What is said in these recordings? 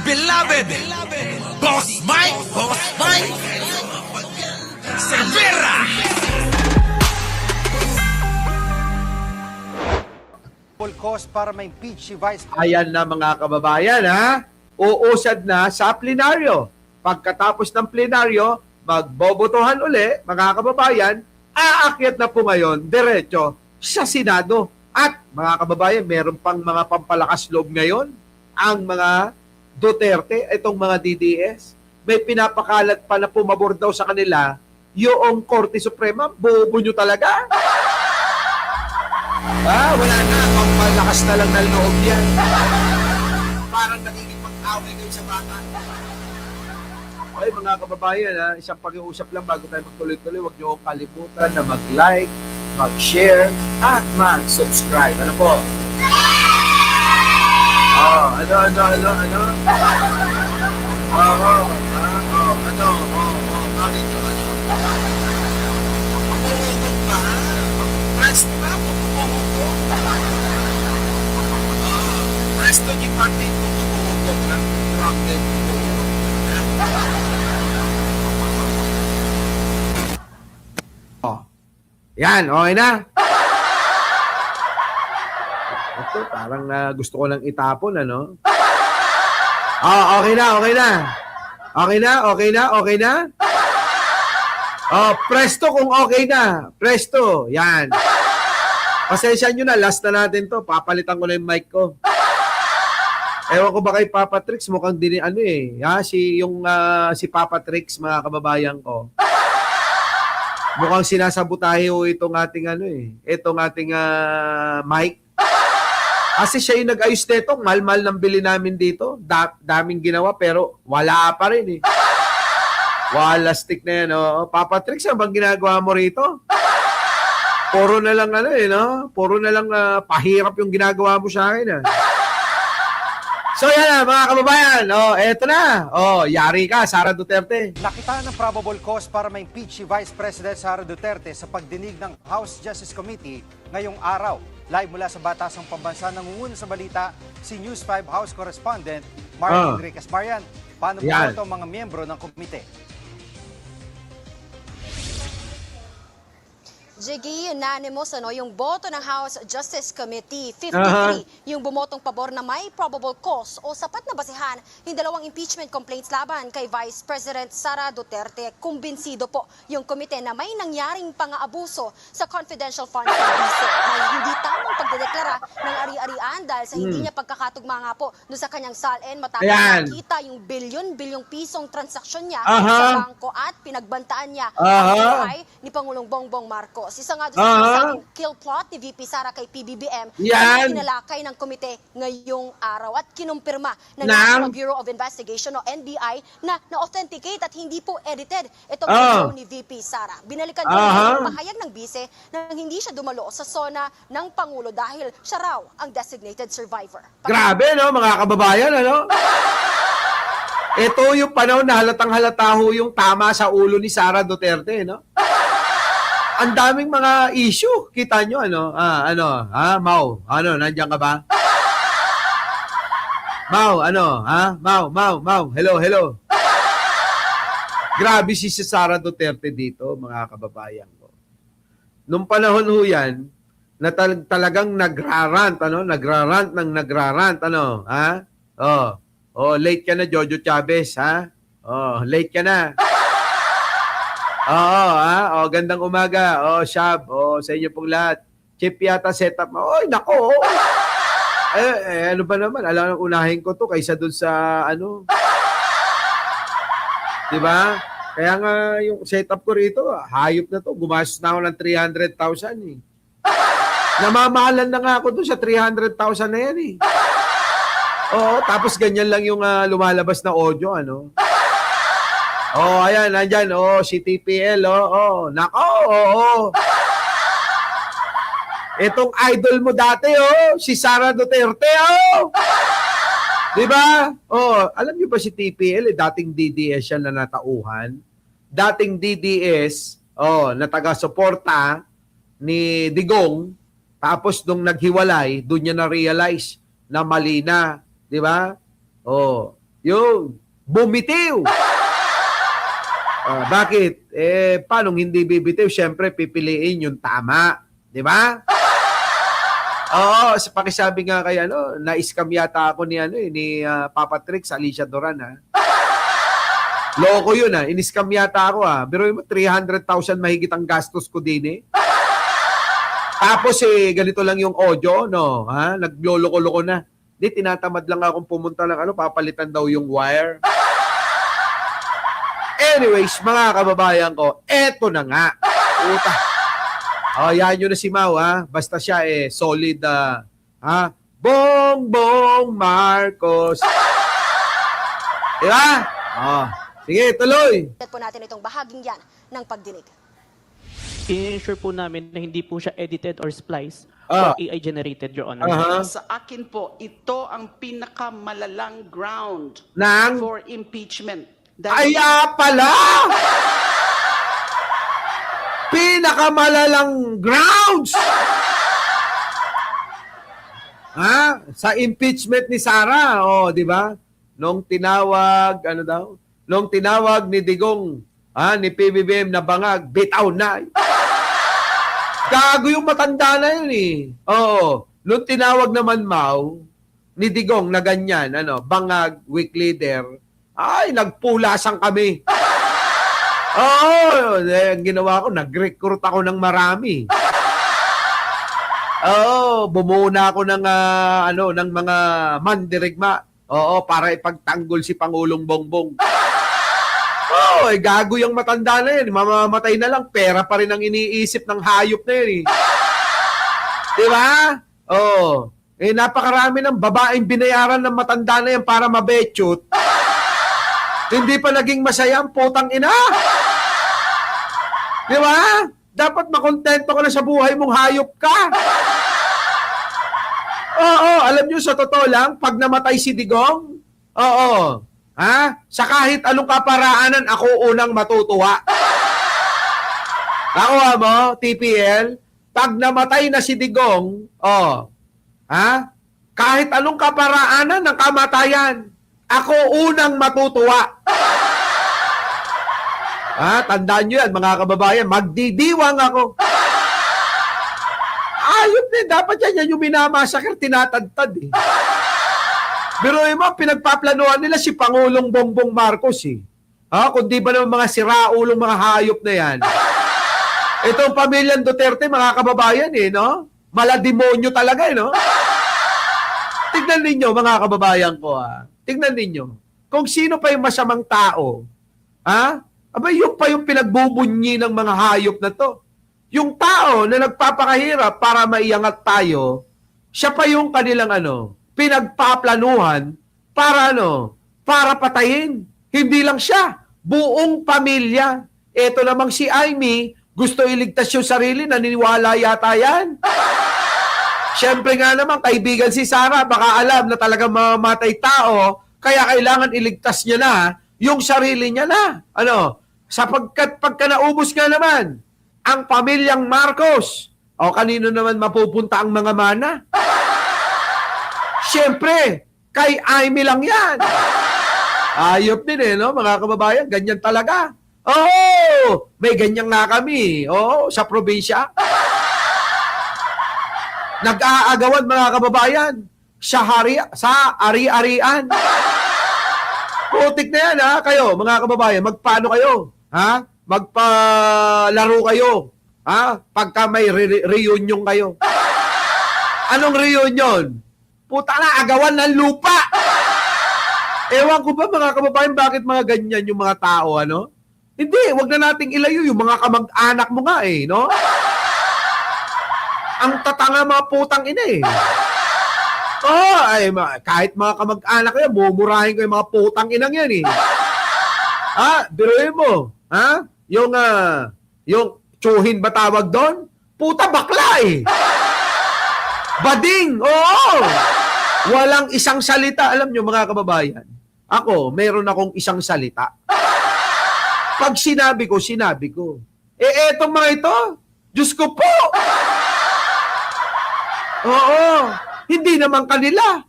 beloved Boss Mike Cervera. Full cause para ma-impeach si Vice President. Ayan na mga kababayan, ha? Uusad na sa plenaryo. Pagkatapos ng plenaryo, magbobotohan uli, mga kababayan, aakyat na po ngayon, diretso sa Senado. At mga kababayan, meron pang mga pampalakas loob ngayon ang mga Duterte, itong mga DDS. May pinapakalat pa na pumabor daw sa kanila yung Korte Suprema. Bobo nyo talaga. Wala na. Pampalakas na lang na loob yan. Parang nakikipag-away kayo sa bata. Okay, mga kababayan, isang pag-iusap lang bago tayo magtuloy-tuloy. Huwag niyo kalimutan na mag-like, mag-share, at mag-subscribe. Ano po? Presto di parte Yan, okay na. Ito, parang gusto ko lang itapon, ano? Okay na. Okay na? Presto kung okay na. Presto, yan. Pasensya nyo na, last na natin to. Papalitan ko na yung mic ko. Ewan ko ba kay Papa Trix, mukhang din si Papa Trix, mga kababayan ko. Mukhang sinasabotahe itong ating mic. Kasi siya yung nag-ayos nito, mahal-mahal ng bili namin dito. Daming ginawa pero wala pa rin eh. Wala stick na yan. Papa Trix, ano bang ginagawa mo rito? Puro na lang Puro na lang pahirap yung ginagawa mo sa akin. So yan na mga kababayan. Eto na. Yari ka, Sara Duterte. Nakita ng probable cause para ma-impeach si Vice President Sara Duterte sa pagdinig ng House Justice Committee ngayong araw. Live mula sa Batasang Pambansa, nangunguna sa balita si News 5 House Correspondent Marian Enriquez. Marian, paano po ito ang mga miyembro ng komite? Jiggy, unanimous yung boto ng House Justice Committee. 53 yung bumotong pabor na may probable cause o sapat na basihan yung dalawang impeachment complaints laban kay Vice President Sara Duterte. Kumbinsido po yung komite na may nangyaring pang-aabuso sa confidential funds ng BISE. May hindi tamang pagdedeklara ng ari-arian dahil sa hindi niya pagkakatugma nga po doon sa kanyang salin matapos nakita yung bilyon-bilyong pisong transaksyon niya sa bangko at pinagbantaan niya ang buhay ni Pangulong Bongbong Marcos. Isa nga doon sa sinasabing kill plot ni VP Sara kay PBBM na pinalakay ng komite ngayong araw at kinumpirma ng National Bureau of Investigation o NBI na na-authenticate at hindi po edited itong video ni VP Sara. Binalikan din ang pahayag ng bise na hindi siya dumalo sa sona ng Pangulo dahil siya raw ang designated survivor. Grabe, mga kababayan, Ito yung panahon na halatang-halata yung tama sa ulo ni Sara Duterte, Ang daming mga issue. Kita nyo, Mau, nandiyan ka ba? Mau, Mau, hello. Grabe si Sara Duterte dito, mga kababayan ko. Nung panahon yan, na talagang nagrarant, late ka na, Jojo Chavez, late ka na. Gandang umaga. Shab. Sa inyo pong lahat. Chip yata setup mo. Nako. Ano ba naman? Alam nang unahin ko to kaysa dun sa Diba? Kaya nga yung setup ko rito, hayop na to. Gumastos na ako ng 300,000 Namamahalan na nga ako dun sa 300,000 na yan tapos ganyan lang yung lumalabas na audio, ayan, nandyan. Si TPL. Nako, Itong idol mo dati, si Sara Duterte, Diba? Alam niyo ba si TPL, dating DDS siya na natauhan. Dating DDS, na taga-suporta ni Digong. Tapos nung naghiwalay, doon niya na-realize na mali na. Diba? Yung bumitiw. Bakit? Paano hindi bibitiw? Siyempre, pipiliin yung tama. Di ba? Oo, pakisabi nga kay na-scam yata ako ni Papa Trix, Alicia Duran, ha? Loko yun, ha? In-scam yata ako, ha? Pero 300,000 mahigit ang gastos ko din, eh. Tapos, ganito lang yung audio, no? Ha? Nagloloko-loko na. Di, tinatamad lang akong pumunta lang, papalitan daw yung wire. Anyways, mga kababayan ko, eto na nga. Puta. Yan yun na si Mau, ha? Basta siya, solid, ha? Bongbong Marcos. Diba? Sige, tuloy. Po natin itong bahaging yan ng pagdinig. I-ensure po namin na hindi po siya edited or spliced or AI generated, Your Honor. Sa akin po, ito ang pinakamalalang ground Nang? for impeachment. Kaya pala! Pinakamalalang grounds! Sa impeachment ni Sara, di ba? Nung tinawag, Nung tinawag ni Digong, ni PBBM na bangag, bitaw na. Gago yung matanda na yun, eh. Oo. Nung tinawag naman Mau, ni Digong na ganyan, bangag, weak leader, ay, nagpulasan kami. Oo, ang ginawa ko, nag-recruit ako ng marami. Oo, bumuna ako ng ng mga mandirigma. Oo, para ipagtanggol si Pangulong Bongbong. Oo, gago yung matanda na yun. Mamamatay na lang, pera pa rin ang iniisip ng hayop na yun. Di ba? Oo. Napakarami ng babaeng binayaran ng matanda na yan para mabechut. Hindi pa naging masaya ang putang ina. Di ba? Dapat makontento ka na sa buhay mong hayop ka. Oo, alam nyo, sa totoo lang, pag namatay si Digong, sa kahit anong kaparaanan, ako unang matutuwa. Nakuha mo, TPL? Pag namatay na si Digong, kahit anong kaparaanan ng kamatayan, ako unang matutuwa. Tandaan nyo yan, mga kababayan, magdidiwang ako. Ayop na, dapat yan yung minamasakir, tinatadtad, eh. Pero pinagpaplanuhan nila si Pangulong Bongbong Marcos, eh. Kung di ba naman mga siraulong mga hayop na yan. Itong pamilyang Duterte, mga kababayan, no? Malademonyo talaga, no? Tignan ninyo, mga kababayan ko, Tignan ninyo. Kung sino pa yung masamang tao, yung pa yung pinagbubunyi ng mga hayop na to. Yung tao na nagpapakahirap para maiangat tayo, siya pa yung kanilang pinagpaplanuhan para para patayin. Hindi lang siya, buong pamilya. Ito namang si Amy, gusto iligtas yung sarili, naniniwala yata yan. Siyempre nga naman, kaibigan si Sara, baka alam na talagang mamamatay tao, kaya kailangan iligtas niya na yung sarili niya na. Sapagkat pagka naubos nga naman, ang pamilyang Marcos, kanino naman mapupunta ang mga mana? Siyempre, kay Amy lang yan. Ayop din, no, mga kababayan, ganyan talaga. May ganyan nga kami, sa probinsya. Nag-aagawan, mga kababayan, sa ari-arian. Putik na yan, kayo, mga kababayan, magpaano kayo? Magpalaro kayo. Pagka may reunion kayo. Anong reunion? Puta na, agawan ng lupa. Ewan ko ba, mga kababayan, bakit mga ganyan yung mga tao, Hindi, wag na nating ilayo yung mga kamag-anak mo nga, no? Ang tatanga mga putang ina, kahit mga kamag-anak ko yan, mumurahin ko yung mga putang inang yan, biruin mo, yung tsuhin ba tawag doon? Puta bakla, Bading, Walang isang salita. Alam nyo, mga kababayan, ako, meron akong isang salita. Pag sinabi ko. Etong mga ito, Diyos ko po! Hindi naman kanila.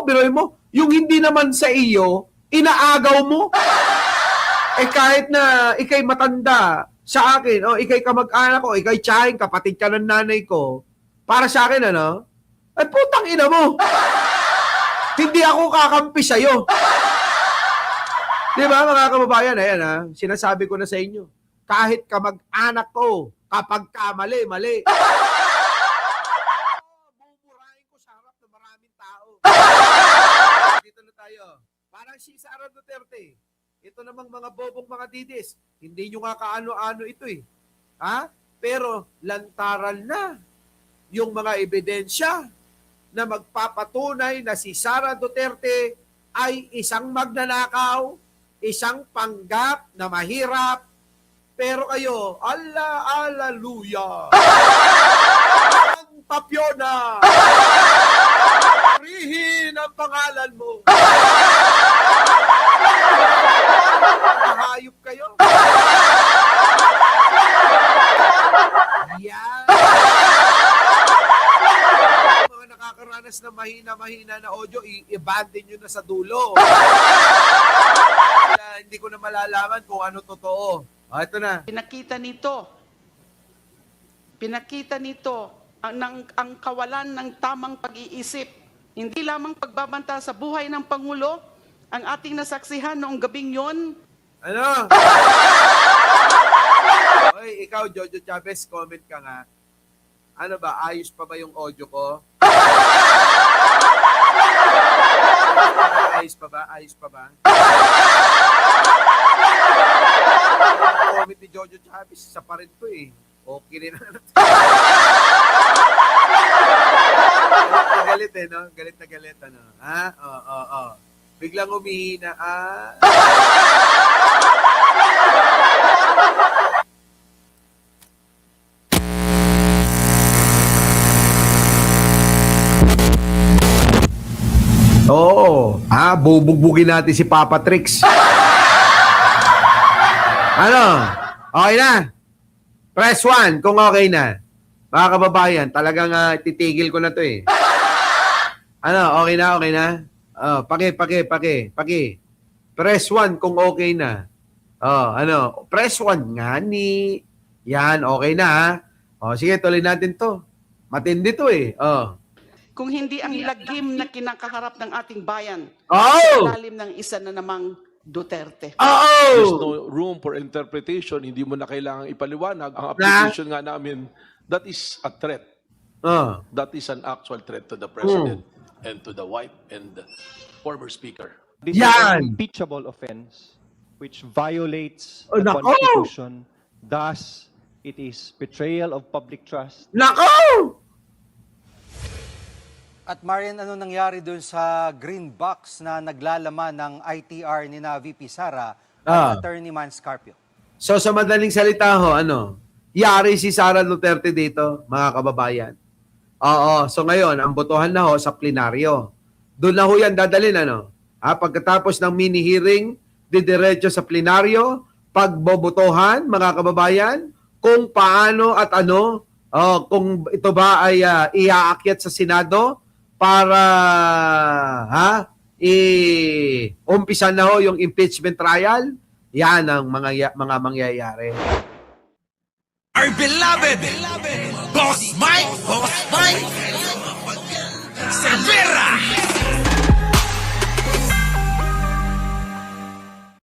Biruin mo, yung hindi naman sa iyo, Inaagaw mo. Eh kahit na ikay matanda sa akin, o ikay kamag-anak ko, ikay tiyahing, kapatid ka ng nanay ko, para sa akin, ano? Ay putang ina mo. Hindi ako kakampi sa'yo. Di ba mga kababayan? Ayan ha, sinasabi ko na sa inyo. Kahit kamag-anak ko, kapag mali, buburahin ko sa harap ng maraming tao. Dito na tayo. Parang si Sara Duterte. Ito namang mga bobong mga didis. Hindi nyo nga kaano-ano ito eh. Ha? Pero lantaran na yung mga ebidensya na magpapatunay na si Sara Duterte ay isang magnanakaw, isang panggap na mahirap. Pero kayo, hallelujah! Ang Tapiona! Purihin ang pangalan mo! Hayop kayo! Yan! Mga nakakaranas na mahina-mahina na audio, i-bandin nyo na sa dulo. Hindi ko na malalaman kung ano totoo. Ito na. Pinakita nito ang kawalan ng tamang pag-iisip. Hindi lamang pagbabanta sa buhay ng Pangulo, ang ating nasaksihan noong gabing yon. Ano? Oy, ikaw, Jojo Chavez, comment ka nga. Ano ba, ayos pa ba yung audio ko? Ayos pa ba? Ayos pa ba? Comment ni Jojo Chavez, isa pa rin to eh. Okay rin na. Galit eh, no? Galit na galit, ano? Ha? Oo. Biglang umihina, Oo. Bubugbugin natin si Papa Trix. Ano? Okay na? Press 1 kung okay na. Mga kababayan, talagang titigil ko na to eh. Ano? Okay na? Okay na? Paki. Press 1 kung okay na. Ano? Press 1 nga ni. Yan, okay na ha. Sige, tuloy natin to. Matindi to eh. Kung hindi ang lagim na kinakaharap ng ating bayan, Oh! sa lalim ng isa na namang Duterte. There's Oh! no room for interpretation. Hindi mo na kailangang ipaliwanag. Ang application nga namin, that is a threat. That is an actual threat to the President and to the wife and the former Speaker. This is Yan! an impeachable offense which violates Oh, the nako! Constitution. Thus, it is betrayal of public trust. Nako! At Marian, ano nangyari dun sa green box na naglalaman ng ITR ni na VP Sara at Attorney Man Scarpio? So sa madaling salita ho, yari si Sara Duterte dito, mga kababayan. Oo, so ngayon, ang botohan na ho sa plenaryo. Doon na ho yan dadalhin, pagkatapos ng mini-hearing, didiretso sa plenaryo, pagbobotohan, mga kababayan, kung paano at kung ito ba ay iaakyat sa Senado, para umpisan na ho yung impeachment trial. Yan ang mga mangyayari. Our beloved Boss Mike Cervera.